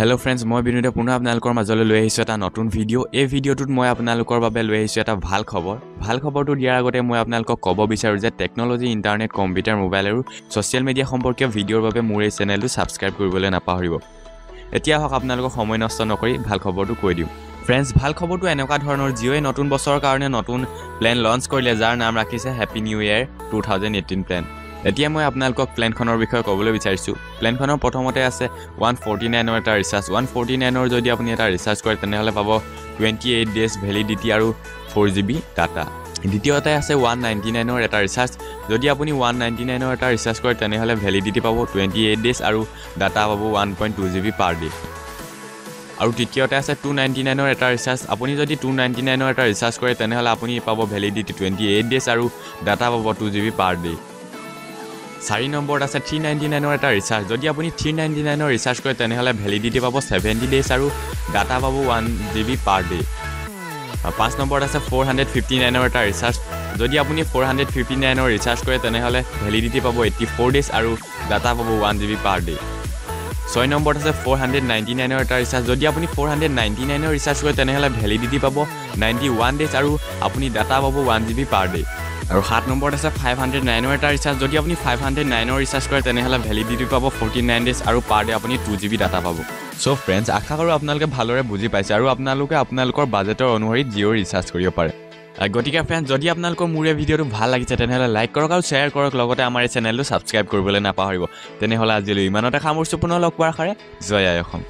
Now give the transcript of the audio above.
Hello friends, মই বিনুতে পুনৰ আপোনালোকৰ মাজলৈ লৈ আহিছো এটা নতুন ভিডিও। এই ভিডিওটোত মই আপোনালোকৰ বাবে লৈ আহিছো এটা ভাল খবৰ। ভাল খবৰটো দিয়াৰ আগতে মই আপোনালোকক ক'ব বিচাৰো যে টেকনলজি, ইন্টাৰনেট, কম্পিউটাৰ, মোবাইল আৰু সোশ্যাল মিডিয়া সম্পৰ্কীয় ভিডিওৰ বাবে মোৰ এই চেনেলটো সাবস্ক্ৰাইব কৰিবলৈ নাপাহৰিব। এতিয়া হক আপোনালোকক সময় নষ্ট নকৰি ভাল খবৰটো কৈ দিওঁ। Friends, ভাল খবৰটো এনেকুৱা ধৰণৰ জিঅ'য়ে নতুন বছৰৰ কাৰণে নতুন প্ল্যান লঞ্চ কৰিলে যাৰ নাম ৰাখিছে হ্যাপি নিউ ইয়াৰ 2018 প্ল্যান। এতিয়া মই আপোনালোকক প্ল্যানখনৰ বিষয়ে ক'বলৈ বিচাৰিছো। প্ল্যানখনৰ প্ৰথমতে আছে 149 ৰ এটা ৰিচাৰ্জ। 149 ৰ যদি আপুনি এটা ৰিচাৰ্জ কৰে তেনেহলে পাব 28 ডেজ ভ্যালিডিটি আৰু 4GB ডাটা। দ্বিতীয়তে আছে 199 ৰ এটা ৰিচাৰ্জ। যদি আপুনি 199 ৰ এটা ৰিচাৰ্জ কৰে তেনেহলে ভ্যালিডিটি পাব 28 ডেজ আৰু ডাটা পাব 1.2GB পাৰ ডে। আৰু তৃতীয়তে আছে 299 ৰ এটা ৰিচাৰ্জ। আপুনি যদি 299 ৰ এটা ৰিচাৰ্জ কৰে তেনেহলে আপুনি পাব ভ্যালিডিটি 28 ডেজ আৰু ডাটা পাব 2GB পাৰ ডে। 4 নম্বৰত আছে 399 ৰ এটা ৰিচাৰ্জ। যদি আপুনি 399 ৰ ৰিচাৰ্জ কৰে তেনেহলে ভ্যালিডিটি পাব 70 ডেজ আৰু ডাটা পাব 1GB পাৰ ডে। 5 নম্বৰত আছে 459 ৰ এটা ৰিচাৰ্জ। যদি আপুনি 459 ৰ ৰিচাৰ্জ কৰে তেনেহলে ভ্যালিডিটি পাব 84 ডেজ আৰু ডাটা পাব 1GB পাৰ ডে। 6 নম্বৰত আছে 499 ৰ এটা ৰিচাৰ্জ। যদি আপুনি 499 ৰ ৰিচাৰ্জ কৰে তেনেহলে ভ্যালিডিটি পাব 91 ডেজ আৰু আপুনি ডাটা পাব 1GB পাৰ ডে। আৰু 7 নম্বৰত আছে 509 ৰ এটা ৰিচাৰ্জ। যদি আপুনি 509 ৰ ৰিচাৰ্জ কৰে তেনেহলে ভ্যালিডিটি পাব 49 ডেজ আৰু পাৰ ডে আপুনি 2GB ডাটা পাব। সো ফ্ৰেন্ডস, আশা কৰো আপোনালোকে ভালদৰে বুজি পাইছে আৰু আপোনালোকে আপোনালোকৰ বাজেটৰ অনুসৰি জিঅ' ৰিচাৰ্জ কৰিব পাৰে। গতিকে ফ্ৰেন্ডস, যদি আপোনালোকৰ মোৰ এই ভিডিওটো ভাল লাগিছে তেনেহলে লাইক কৰক আৰু শ্বেয়াৰ কৰক, লগতে আমাৰ এই চেনেলটো সাবস্ক্ৰাইব কৰিবলৈ নাপাহৰিব। তেনেহলে আজিলৈ ইমানতে সামৰিছো, পুনৰ লগ পোৱাৰ আশাৰে জয় আই অসম।